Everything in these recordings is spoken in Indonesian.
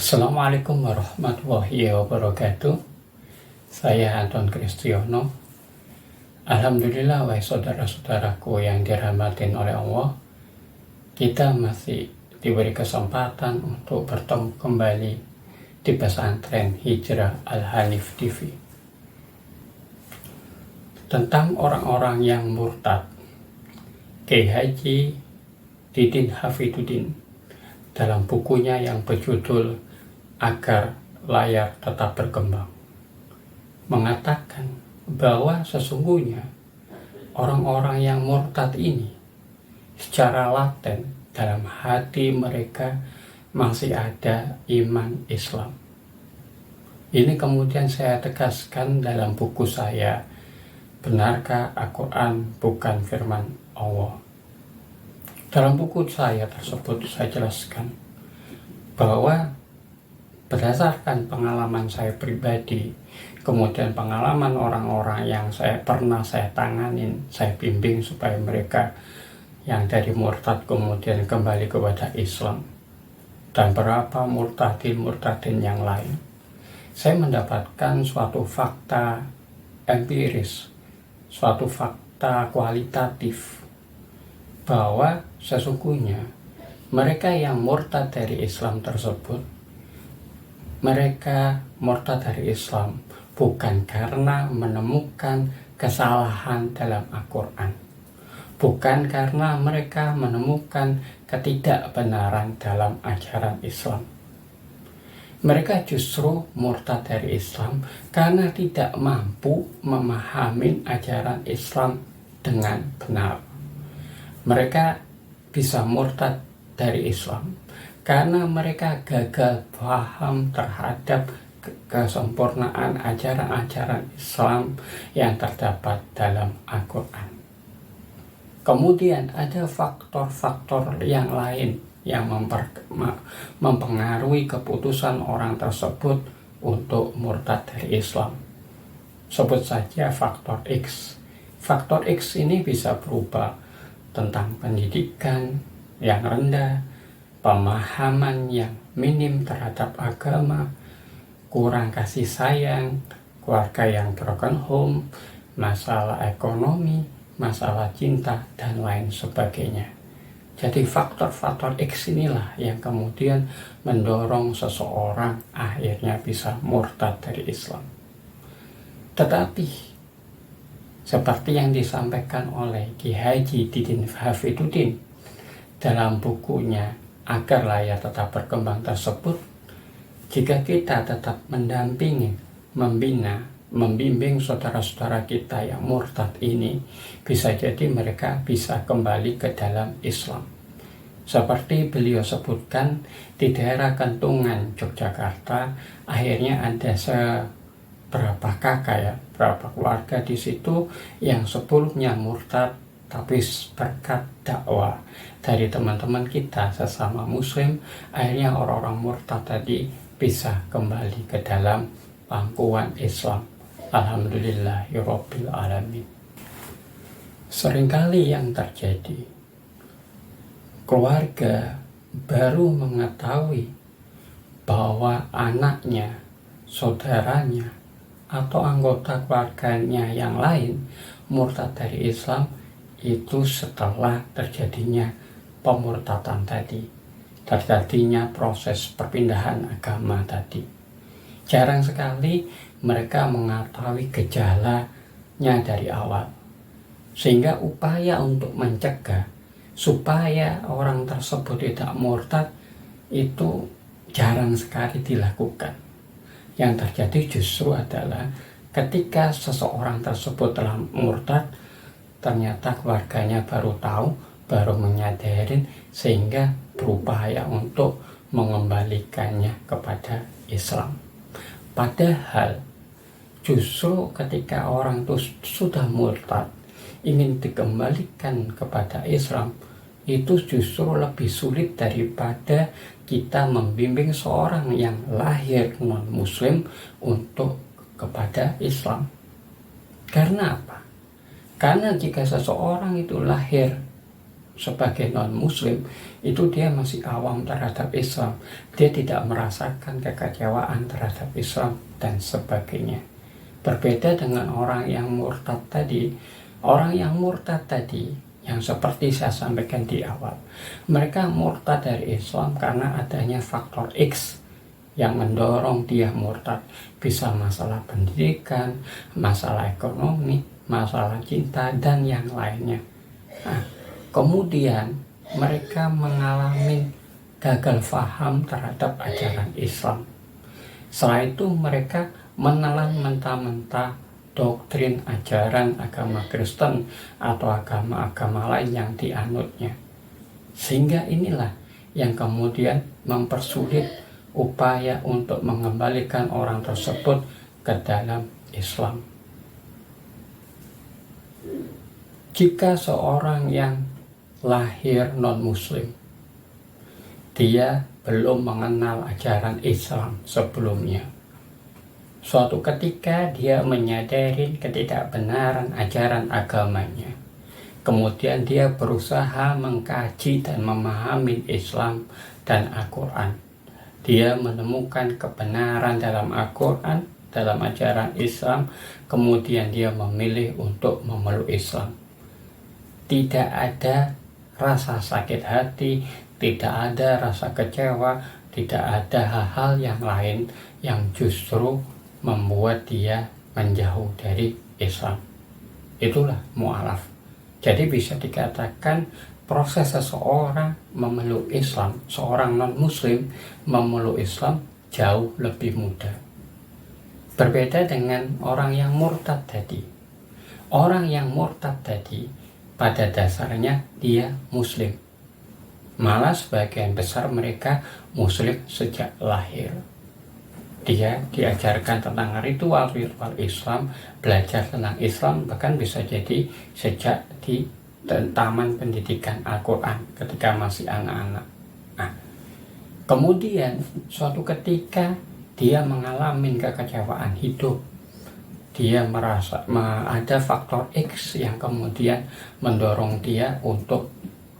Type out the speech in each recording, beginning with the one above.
Assalamualaikum warahmatullahi wabarakatuh. Saya Anton Kristiono. Alhamdulillah, wahai saudara-saudaraku yang dirahmatin oleh Allah, kita masih diberi kesempatan untuk bertemu kembali di pesantren Hijrah Al-Hanif TV. Tentang orang-orang yang murtad, Kiai Haji Didin Hafidudin dalam bukunya yang berjudul Agar Layar Tetap Berkembang mengatakan bahwa sesungguhnya orang-orang yang murtad ini secara laten dalam hati mereka masih ada iman Islam. Ini kemudian saya tegaskan dalam buku saya, Benarkah Al-Quran Bukan Firman Allah? Dalam buku saya tersebut saya jelaskan bahwa berdasarkan pengalaman saya pribadi, kemudian pengalaman orang-orang yang pernah saya tanganin, saya bimbing supaya mereka yang dari murtad kemudian kembali kepada Islam, dan berapa murtadin yang lain, saya mendapatkan suatu fakta empiris, suatu fakta kualitatif bahwa sesungguhnya mereka yang murtad dari Islam tersebut, mereka murtad dari Islam bukan karena menemukan kesalahan dalam Al-Quran, bukan karena mereka menemukan ketidakbenaran dalam ajaran Islam. Mereka justru murtad dari Islam karena tidak mampu memahami ajaran Islam dengan benar. Mereka bisa murtad dari Islam karena mereka gagal paham terhadap kesempurnaan ajaran-ajaran Islam yang terdapat dalam Al-Quran. Kemudian ada faktor-faktor yang lain yang mempengaruhi keputusan orang tersebut untuk murtad dari Islam. Sebut saja faktor X. Faktor X ini bisa berubah tentang pendidikan yang rendah, pemahaman yang minim terhadap agama, kurang kasih sayang, keluarga yang broken home, masalah ekonomi, masalah cinta, dan lain sebagainya. Jadi faktor-faktor X inilah yang kemudian mendorong seseorang akhirnya bisa murtad dari Islam. Tetapi seperti yang disampaikan oleh Kiai Haji Didin Hafidudin dalam bukunya Agar Layar Tetap Berkembang tersebut, jika kita tetap mendampingi, membina, membimbing saudara-saudara kita yang murtad ini, bisa jadi mereka bisa kembali ke dalam Islam. Seperti beliau sebutkan, di daerah Kentungan, Yogyakarta, akhirnya ada berapa kakak ya, berapa keluarga di situ yang sebelumnya murtad, tapi berkat dakwah dari teman-teman kita sesama muslim, akhirnya orang-orang murtad tadi bisa kembali ke dalam pangkuan Islam. Alhamdulillahirabbil alamin. Seringkali yang terjadi, keluarga baru mengetahui bahwa anaknya, saudaranya, atau anggota keluarganya yang lain murtad dari Islam itu setelah terjadinya pemurtadan tadi, terjadinya proses perpindahan agama tadi. Jarang sekali mereka mengetahui gejalanya dari awal, sehingga upaya untuk mencegah supaya orang tersebut tidak murtad itu jarang sekali dilakukan. Yang terjadi justru adalah ketika seseorang tersebut telah murtad, ternyata keluarganya baru tahu, baru menyadarin, sehingga berupaya untuk mengembalikannya kepada Islam. Padahal justru ketika orang itu sudah murtad, ingin dikembalikan kepada Islam, itu justru lebih sulit daripada kita membimbing seorang yang lahir non-muslim untuk kepada Islam. Karena apa? Karena jika seseorang itu lahir sebagai non-muslim itu dia masih awam terhadap Islam, dia tidak merasakan kekecewaan terhadap Islam dan sebagainya. Berbeda dengan orang yang murtad tadi. Orang yang murtad tadi yang seperti saya sampaikan di awal, mereka murtad dari Islam karena adanya faktor X yang mendorong dia murtad. Bisa masalah pendidikan, masalah ekonomi, masalah cinta, dan yang lainnya. Nah, kemudian mereka mengalami gagal faham terhadap ajaran Islam. Setelah itu mereka menelan mentah-mentah doktrin ajaran agama Kristen atau agama-agama lain yang dianutnya. Sehingga inilah yang kemudian mempersulit upaya untuk mengembalikan orang tersebut ke dalam Islam. Jika seorang yang lahir non-muslim, dia belum mengenal ajaran Islam sebelumnya, suatu ketika dia menyadari ketidakbenaran ajaran agamanya, kemudian dia berusaha mengkaji dan memahami Islam dan Al-Quran. Dia menemukan kebenaran dalam Al-Quran, dalam ajaran Islam, kemudian dia memilih untuk memeluk Islam. Tidak ada rasa sakit hati, tidak ada rasa kecewa, tidak ada hal-hal yang lain yang justru membuat dia menjauh dari Islam. Itulah mu'alaf. Jadi bisa dikatakan proses seseorang memeluk Islam, seorang non-muslim memeluk Islam jauh lebih mudah. Berbeda dengan orang yang murtad tadi. Orang yang murtad tadi pada dasarnya dia muslim. Malah sebagian besar mereka muslim sejak lahir. Dia diajarkan tentang ritual-ritual Islam, belajar tentang Islam, bahkan bisa jadi sejak di taman pendidikan Al-Quran ketika masih anak-anak. Nah, kemudian suatu ketika dia mengalami kekecewaan hidup, dia merasa ada faktor X yang kemudian mendorong dia untuk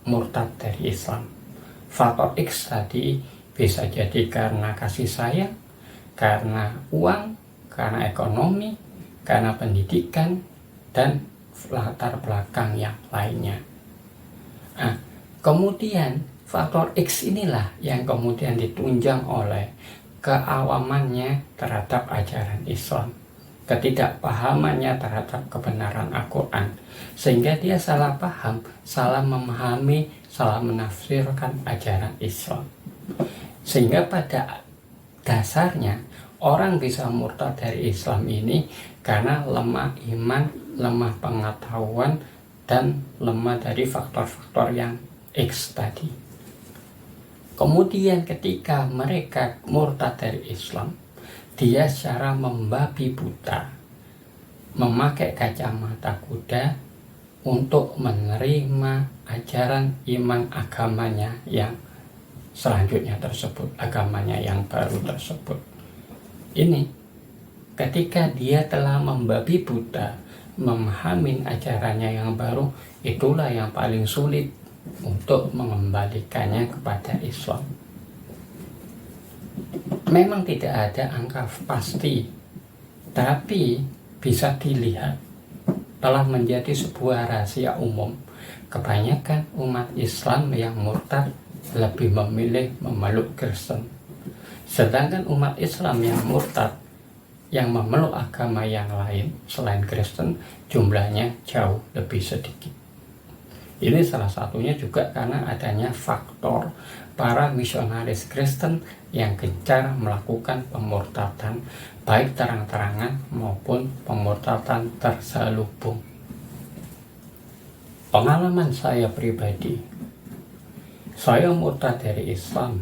murtad dari Islam. Faktor X tadi bisa jadi karena kasih sayang, karena uang, karena ekonomi, karena pendidikan, dan latar belakang yang lainnya. Nah, kemudian faktor X inilah yang kemudian ditunjang oleh keawamannya terhadap ajaran Islam, ketidakpahamannya terhadap kebenaran Al-Quran, sehingga dia salah paham, salah memahami, salah menafsirkan ajaran Islam. Sehingga pada dasarnya orang bisa murtad dari Islam ini karena lemah iman, lemah pengetahuan, dan lemah dari faktor-faktor yang X tadi. Kemudian ketika mereka murtad dari Islam, dia secara membabi buta memakai kacamata kuda untuk menerima ajaran iman agamanya yang selanjutnya tersebut, agamanya yang baru tersebut. Ini ketika dia telah membabi buta memahami ajarannya yang baru, itulah yang paling sulit untuk mengembalikannya kepada Islam. Memang tidak ada angka pasti, tapi bisa dilihat telah menjadi sebuah rahasia umum. Kebanyakan umat Islam yang murtad lebih memilih memeluk Kristen, sedangkan umat Islam yang murtad yang memeluk agama yang lain selain Kristen jumlahnya jauh lebih sedikit. Ini salah satunya juga karena adanya faktor para misionaris Kristen yang gencar melakukan pemurtadan, baik terang-terangan maupun pemurtadan terselubung. Pengalaman saya pribadi, saya murtad dari Islam.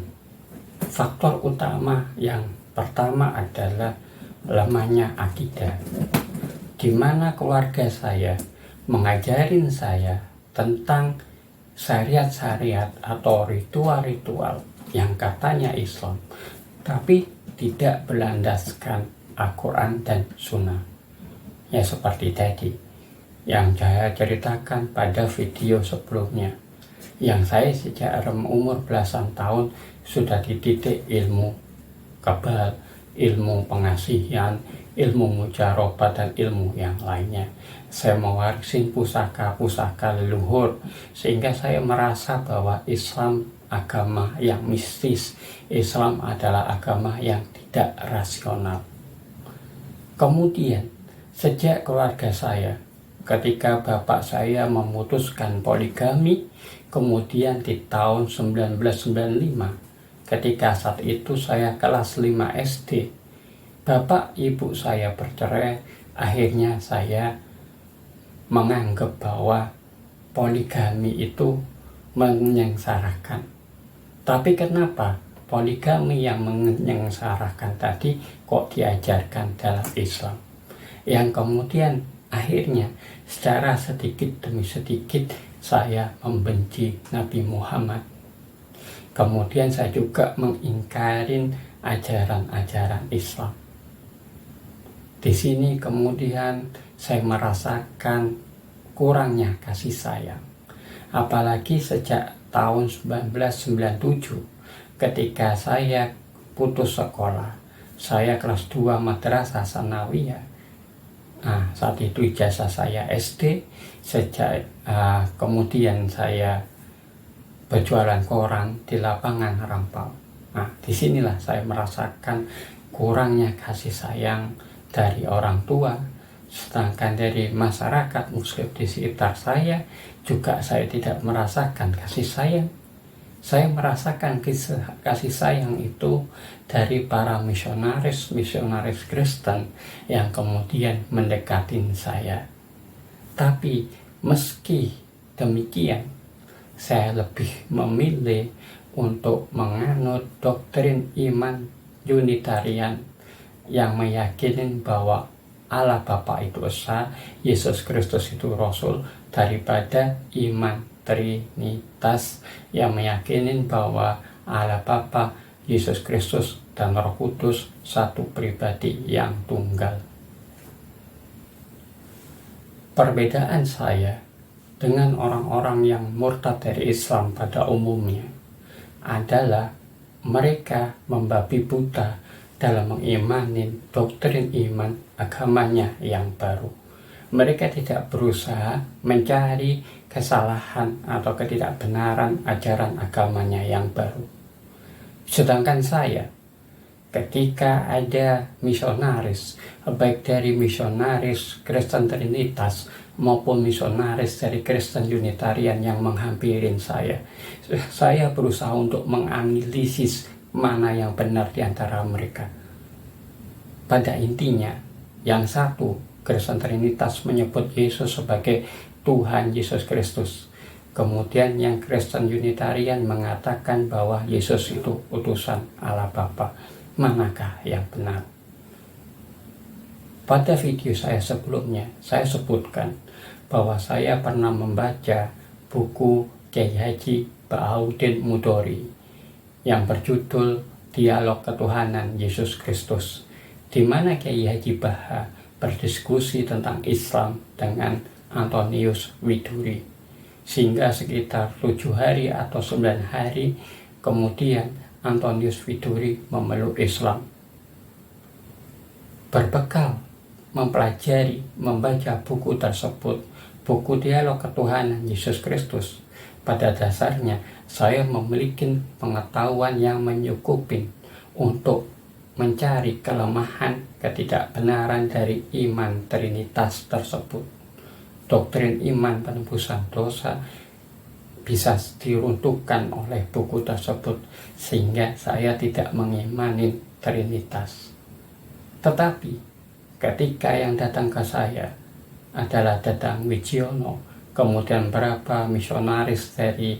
Faktor utama yang pertama adalah lemahnya akidah, di mana keluarga saya mengajarin saya tentang syariat-syariat atau ritual-ritual yang katanya Islam, tapi tidak berlandaskan Al-Quran dan Sunnah. Ya seperti tadi yang saya ceritakan pada video sebelumnya, yang saya sejak umur belasan tahun sudah dididik ilmu kebal, ilmu pengasihan, ilmu mujarabah, dan ilmu yang lainnya. Saya mewarisi pusaka-pusaka leluhur, sehingga saya merasa bahwa Islam agama yang mistis, Islam adalah agama yang tidak rasional. Kemudian, sejak keluarga saya, ketika bapak saya memutuskan poligami, kemudian di tahun 1995, ketika saat itu saya kelas 5 SD, bapak ibu saya bercerai. Akhirnya saya menganggap bahwa poligami itu menyengsarakan. Tapi kenapa poligami yang menyengsarakan tadi kok diajarkan dalam Islam? Yang kemudian akhirnya secara sedikit demi sedikit saya membenci Nabi Muhammad. Kemudian saya juga mengingkari ajaran-ajaran Islam. Di sini kemudian saya merasakan kurangnya kasih sayang. Apalagi sejak tahun 1997 ketika saya putus sekolah. Saya kelas 2 Madrasah Sanawiyah. Saat itu ijazah saya SD. Kemudian saya berjualan koran di lapangan Rampau. Disinilah saya merasakan kurangnya kasih sayang dari orang tua, sedangkan dari masyarakat muslim di sekitar saya juga saya tidak merasakan kasih sayang. Saya merasakan kasih sayang itu dari para misionaris Kristen yang kemudian mendekatin saya. Tapi meski demikian, saya lebih memilih untuk menganut doktrin iman Unitarian yang meyakini bahwa Allah Bapa itu Esa, Yesus Kristus itu Rasul, daripada iman Trinitas yang meyakini bahwa Allah Bapa, Yesus Kristus, dan Roh Kudus satu pribadi yang tunggal. Perbedaan saya dengan orang-orang yang murtad dari Islam pada umumnya adalah mereka membabi buta dalam mengimani doktrin iman agamanya yang baru. Mereka tidak berusaha mencari kesalahan atau ketidakbenaran ajaran agamanya yang baru. Sedangkan saya, ketika ada misionaris, baik dari misionaris Kristen Trinitas maupun misionaris dari Kristen Unitarian yang menghampirin saya berusaha untuk menganalisis mana yang benar di antara mereka. Pada intinya, yang satu, Kristen Trinitas menyebut Yesus sebagai Tuhan Yesus Kristus. Kemudian yang Kristen Unitarian mengatakan bahwa Yesus itu utusan Allah Bapa. Manakah yang benar? Pada video saya sebelumnya, saya sebutkan bahwa saya pernah membaca buku Kiai Haji Bahaudin Mudori yang berjudul Dialog Ketuhanan Yesus Kristus, di mana Kiai Haji Baha berdiskusi tentang Islam dengan Antonius Widuri, sehingga sekitar 7 hari atau 9 hari kemudian Antonius Widuri memeluk Islam. Berbekal mempelajari, membaca buku tersebut, buku Dialog Ketuhanan Yesus Kristus, pada dasarnya saya memiliki pengetahuan yang mencukupi untuk mencari kelemahan ketidakbenaran dari iman Trinitas tersebut. Doktrin iman penebusan dosa bisa diruntuhkan oleh buku tersebut, sehingga saya tidak mengimani Trinitas. Tetapi ketika yang datang ke saya adalah Dadang Wijiono, kemudian berapa misionaris dari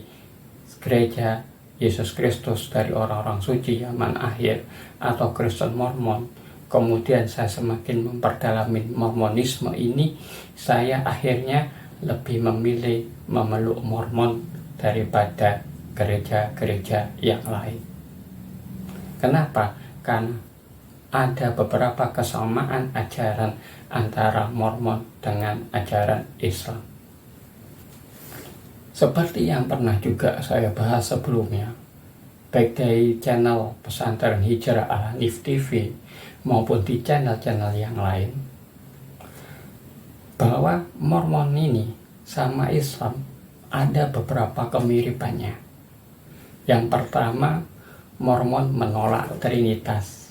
gereja Yesus Kristus dari orang-orang suci zaman akhir atau Kristen Mormon, kemudian saya semakin memperdalami Mormonisme ini, saya akhirnya lebih memilih memeluk Mormon daripada gereja-gereja yang lain. Kenapa? Karena ada beberapa kesamaan ajaran antara Mormon dengan ajaran Islam. Seperti yang pernah juga saya bahas sebelumnya, baik dari channel Pesantren Hijrah Al-Hanif TV maupun di channel-channel yang lain, bahwa Mormon ini sama Islam ada beberapa kemiripannya. Yang pertama, Mormon menolak Trinitas.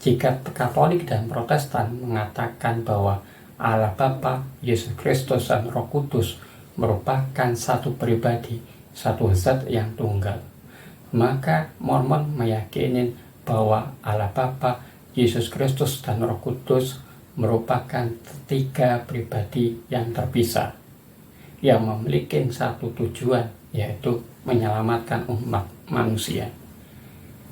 Jika Katolik dan Protestan mengatakan bahwa Allah Bapa, Yesus Kristus, dan Roh Kudus merupakan satu pribadi, satu zat yang tunggal, maka Mormon meyakini bahwa Allah Bapa, Yesus Kristus, dan Roh Kudus merupakan tiga pribadi yang terpisah, yang memiliki satu tujuan, yaitu menyelamatkan umat manusia.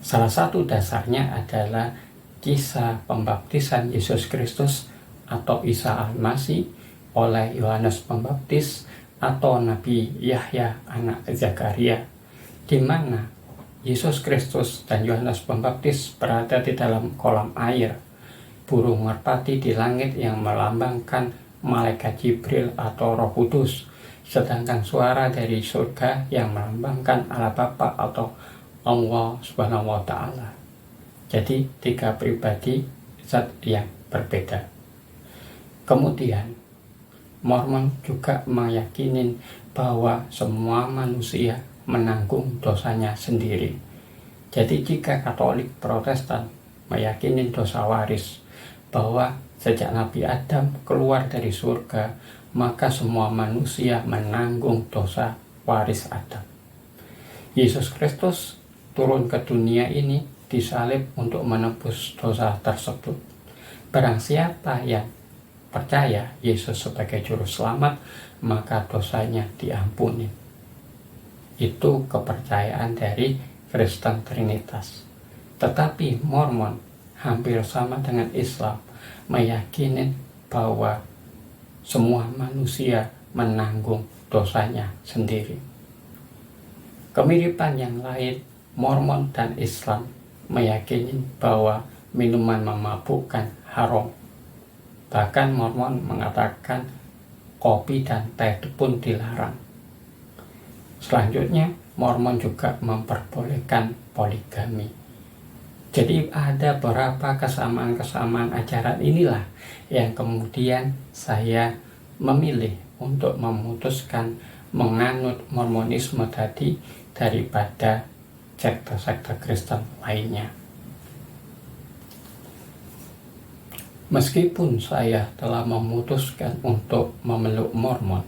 Salah satu dasarnya adalah kisah pembaptisan Yesus Kristus atau Isa Al-Masih oleh Yohanes Pembaptis atau Nabi Yahya anak Zakaria, di mana Yesus Kristus dan Yohanes Pembaptis berada di dalam kolam air, burung merpati di langit yang melambangkan malaikat Jibril atau Roh Kudus, sedangkan suara dari surga yang melambangkan Allah Bapa atau Allah Subhanahu wa Ta'ala. Jadi tiga pribadi zat yang berbeda. Kemudian Mormon juga meyakini bahwa semua manusia menanggung dosanya sendiri. Jadi jika Katolik Protestan meyakini dosa waris, bahwa sejak Nabi Adam keluar dari surga, maka semua manusia menanggung dosa waris Adam. Yesus Kristus turun ke dunia ini disalib untuk menebus dosa tersebut. Barang siapa yang percaya Yesus sebagai juru selamat, maka dosanya diampuni. Itu kepercayaan dari Kristen Trinitas. Tetapi Mormon hampir sama dengan Islam, meyakini bahwa semua manusia menanggung dosanya sendiri. Kemiripan yang lain, Mormon dan Islam meyakini bahwa minuman memabukkan haram. Bahkan Mormon mengatakan kopi dan teh pun dilarang. Selanjutnya, Mormon juga memperbolehkan poligami. Jadi ada beberapa kesamaan-kesamaan ajaran inilah yang kemudian saya memilih untuk memutuskan menganut Mormonisme tadi daripada sekte-sekte Kristen lainnya. Meskipun saya telah memutuskan untuk memeluk Mormon,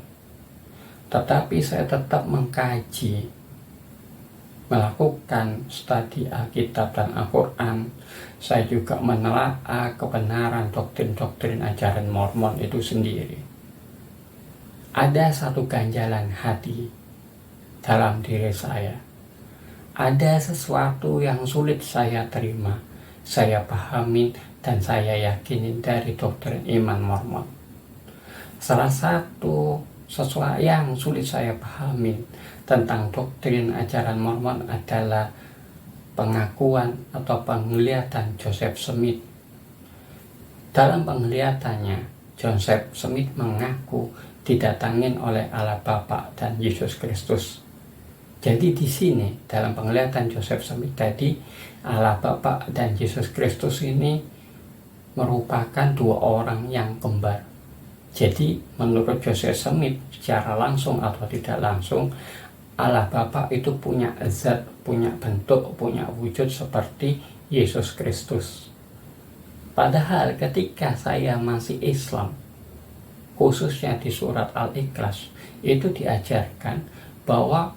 tetapi saya tetap mengkaji, melakukan studi Alkitab dan Al-Quran. Saya juga menelaah kebenaran doktrin-doktrin ajaran Mormon itu sendiri. Ada satu ganjalan hati dalam diri saya. Ada sesuatu yang sulit saya terima, saya pahami, dan saya yakinin dari doktrin iman Mormon. Salah satu sesuatu yang sulit saya pahami tentang doktrin ajaran Mormon adalah pengakuan atau penglihatan Joseph Smith. Dalam penglihatannya, Joseph Smith mengaku didatangin oleh Allah Bapa dan Yesus Kristus. Jadi di sini dalam penglihatan Joseph Smith tadi, Allah Bapa dan Yesus Kristus ini merupakan dua orang yang kembar. Jadi menurut Joseph Smith, secara langsung atau tidak langsung, Allah Bapa itu punya zat, punya bentuk, punya wujud seperti Yesus Kristus. Padahal ketika saya masih Islam, khususnya di surat Al-Ikhlas, itu diajarkan bahwa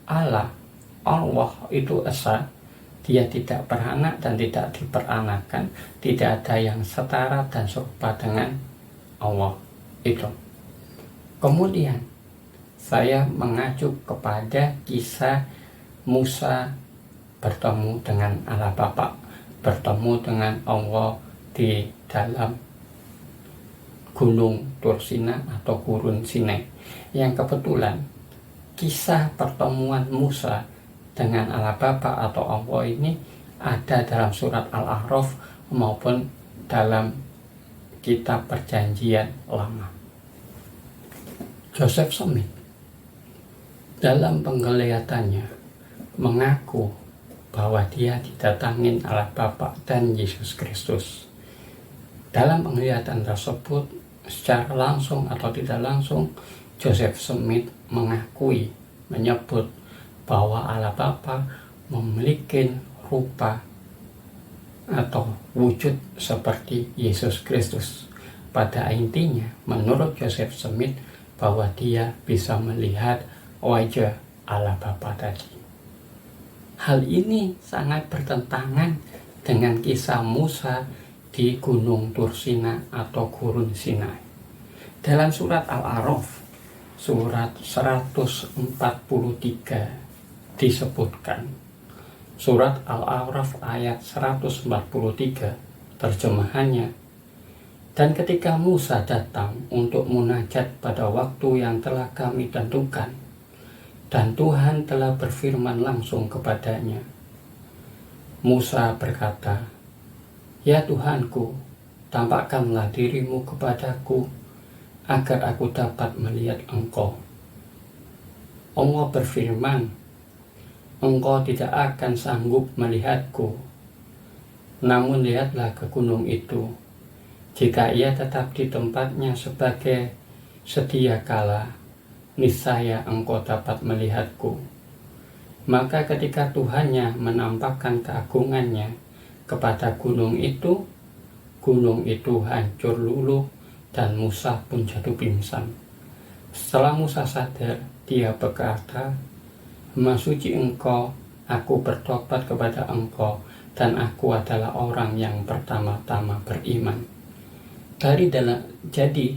Allah itu esa, dia tidak beranak dan tidak diperanakan, tidak ada yang setara dan serupa dengan Allah itu. Kemudian saya mengacu kepada kisah Musa bertemu dengan Allah Bapa, bertemu dengan Allah di dalam Gunung Tursina atau Gurun Sinai, yang kebetulan kisah pertemuan Musa dengan Allah Bapa atau Allah ini ada dalam surat Al-A'raf maupun dalam kitab Perjanjian Lama. Joseph Smith dalam penglihatannya mengaku bahwa dia didatangin Allah Bapa dan Yesus Kristus. Dalam penglihatan tersebut, secara langsung atau tidak langsung, Joseph Smith menyebut bahwa Allah Bapa memiliki rupa atau wujud seperti Yesus Kristus. Pada intinya, menurut Joseph Smith, bahwa dia bisa melihat wajah Allah Bapa tadi. Hal ini sangat bertentangan dengan kisah Musa di Gunung Tursina atau Gurun Sinai. Dalam surat Al-A'raf, surat 143 disebutkan, surat Al-A'raf ayat 143 terjemahannya, dan ketika Musa datang untuk munajat pada waktu yang telah kami tentukan, dan Tuhan telah berfirman langsung kepadanya, Musa berkata, "Ya Tuhanku, tampakkanlah dirimu kepadaku, agar aku dapat melihat Engkau." Allah berfirman, "Engkau tidak akan sanggup melihatku, namun lihatlah ke gunung itu. Jika ia tetap di tempatnya sebagai sedia kala, niscaya engkau dapat melihatku." Maka ketika Tuhannya menampakkan keagungannya kepada gunung itu hancur luluh dan Musa pun jatuh pingsan. Setelah Musa sadar, dia berkata, "Maha suci Engkau, aku bertobat kepada Engkau, dan aku adalah orang yang pertama-tama beriman." Jadi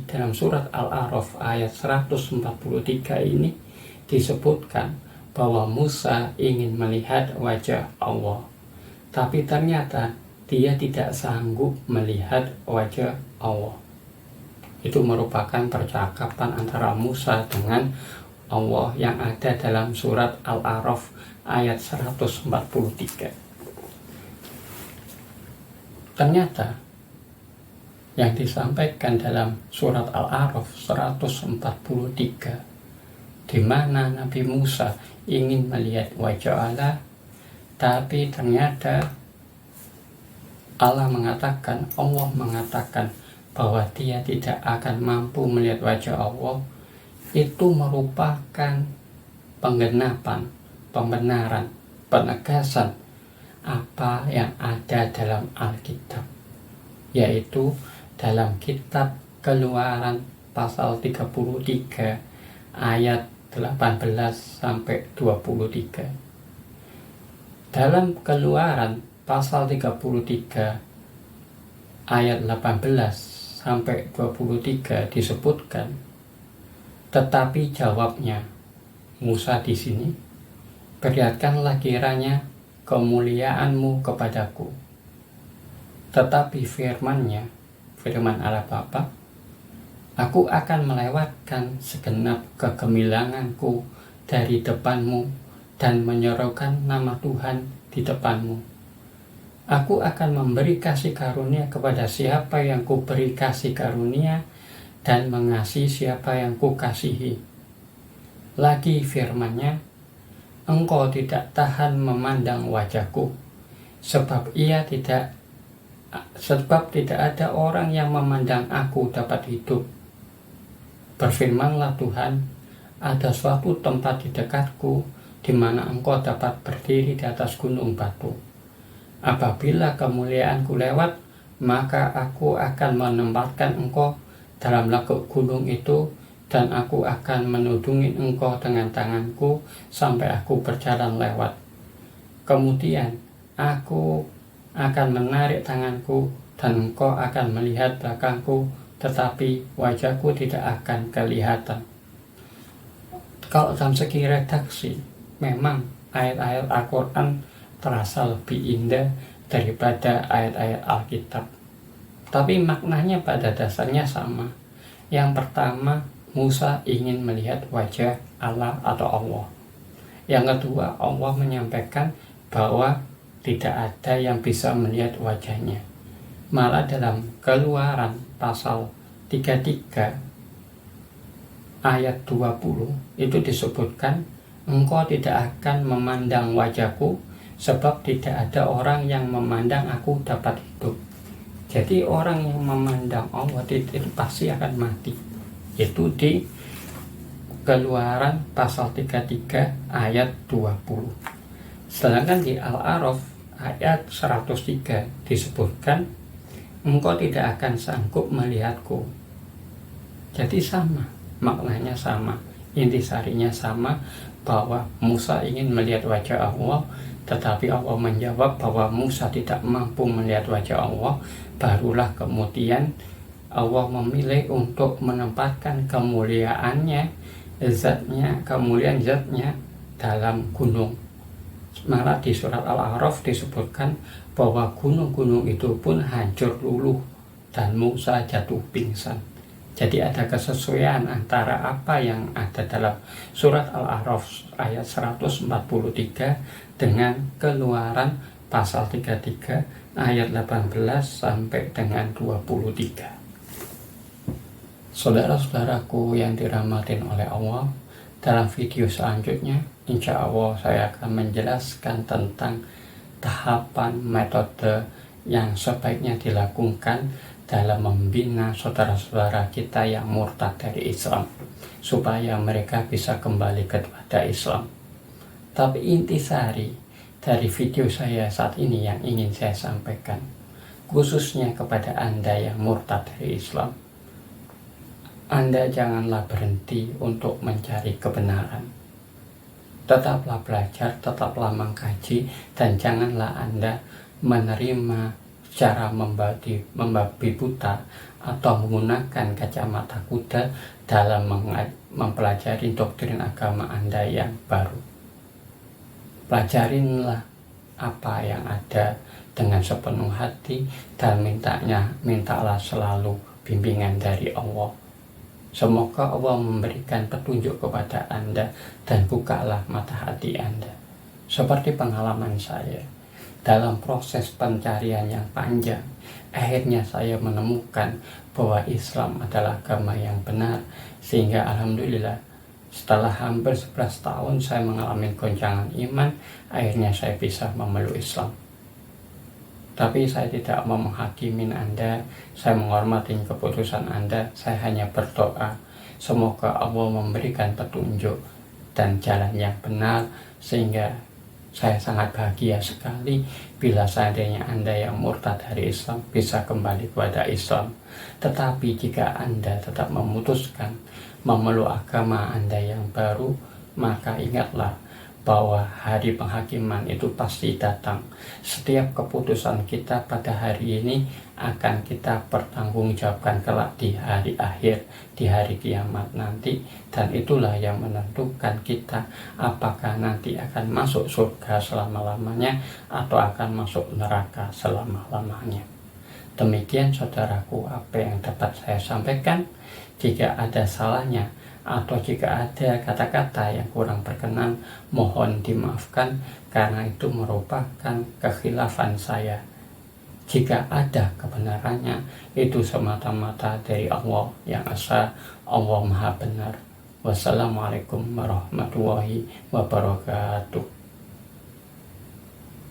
dalam surat Al-A'raf ayat 143 ini disebutkan bahwa Musa ingin melihat wajah Allah, tapi ternyata dia tidak sanggup melihat wajah Allah. Itu merupakan percakapan antara Musa dengan Allah yang ada dalam surat Al-A'raf ayat 143. Ternyata yang disampaikan dalam surat Al-A'raf 143, di mana Nabi Musa ingin melihat wajah Allah, tapi ternyata Allah mengatakan bahwa dia tidak akan mampu melihat wajah Allah, itu merupakan pembenaran, penegasan apa yang ada dalam Alkitab, yaitu dalam kitab Keluaran pasal 33 ayat 18 sampai 23. Dalam Keluaran pasal 33 ayat 18 sampai 23 disebutkan, tetapi jawabnya Musa di sini, "Perlihatkanlah kiranya kemuliaanmu kepadaku." Tetapi firman Allah Bapa, "Aku akan melewatkan segenap kegemilanganku dari depanmu dan menyerukan nama Tuhan di depanmu. Aku akan memberi kasih karunia kepada siapa yang kuberi kasih karunia, dan mengasihi siapa yang kukasihi." Lagi firman-Nya, "Engkau tidak tahan memandang wajahku, sebab tidak ada orang yang memandang aku dapat hidup. Berfirmanlah Tuhan, ada suatu tempat di dekatku, di mana engkau dapat berdiri di atas gunung batu. Apabila kemuliaanku lewat, maka aku akan menempatkan engkau dalam lekuk gunung itu, dan aku akan menudungi engkau dengan tanganku sampai aku berjalan lewat. Kemudian aku akan menarik tanganku, dan engkau akan melihat belakangku, tetapi wajahku tidak akan kelihatan." Kalau dalam segi redaksi, memang ayat-ayat Al-Quran terasa lebih indah daripada ayat-ayat Alkitab. Tapi maknanya pada dasarnya sama. Yang pertama, Musa ingin melihat wajah Allah atau Allah. Yang kedua, Allah menyampaikan bahwa tidak ada yang bisa melihat wajahnya. Malah dalam Keluaran pasal 33 ayat 20 itu disebutkan, engkau tidak akan memandang wajahku, sebab tidak ada orang yang memandang aku dapat hidup. Jadi orang yang memandang Allah itu pasti akan mati. Itu di Keluaran pasal 33 ayat 20. Sedangkan di Al-A'raf ayat 103 disebutkan, engkau tidak akan sanggup melihatku. Jadi sama, maknanya sama, intisarinya sama, bahwa Musa ingin melihat wajah Allah, tetapi Allah menjawab bahwa Musa tidak mampu melihat wajah Allah. Barulah kemudian Allah memilih untuk menempatkan kemuliaannya, kemuliaan zatnya dalam gunung. Malah di surat Al-A'raf disebutkan bahwa gunung-gunung itu pun hancur luluh dan Musa jatuh pingsan. Jadi ada kesesuaian antara apa yang ada dalam surat Al-A'raf ayat 143 dengan Keluaran pasal 33 ayat 18 sampai dengan 23. Saudara-saudaraku yang dirahmatin oleh Allah, dalam video selanjutnya insya Allah saya akan menjelaskan tentang tahapan metode yang sebaiknya dilakukan dalam membina saudara-saudara kita yang murtad dari Islam, supaya mereka bisa kembali kepada Islam. Tapi intisari dari video saya saat ini yang ingin saya sampaikan, khususnya kepada Anda yang murtad dari Islam, Anda janganlah berhenti untuk mencari kebenaran. Tetaplah belajar, tetaplah mengkaji, dan janganlah Anda menerima cara membabi buta atau menggunakan kacamata kuda dalam mempelajari doktrin agama Anda yang baru. Pelajarinlah apa yang ada dengan sepenuh hati dan mintalah selalu bimbingan dari Allah. Semoga Allah memberikan petunjuk kepada Anda dan bukalah mata hati Anda. Seperti pengalaman saya, dalam proses pencarian yang panjang, akhirnya saya menemukan bahwa Islam adalah agama yang benar, sehingga alhamdulillah setelah hampir 11 tahun saya mengalami goncangan iman, akhirnya saya bisa memeluk Islam. Tapi saya tidak mau menghakimi Anda, saya menghormati keputusan Anda, saya hanya berdoa semoga Allah memberikan petunjuk dan jalan yang benar, sehingga saya sangat bahagia sekali bila seandainya Anda yang murtad dari Islam bisa kembali kepada Islam. Tetapi jika Anda tetap memutuskan memeluk agama Anda yang baru, maka ingatlah bahwa hari penghakiman itu pasti datang. Setiap keputusan kita pada hari ini akan kita pertanggungjawabkan kelak di hari akhir, di hari kiamat nanti, dan itulah yang menentukan kita apakah nanti akan masuk surga selama-lamanya atau akan masuk neraka selama-lamanya. Demikian saudaraku apa yang dapat saya sampaikan. Jika ada salahnya atau jika ada kata-kata yang kurang berkenan, mohon dimaafkan karena itu merupakan kekhilafan saya. Jika ada kebenarannya, itu semata-mata dari Allah yang esa, Allah Maha Benar. Wassalamualaikum warahmatullahi wabarakatuh.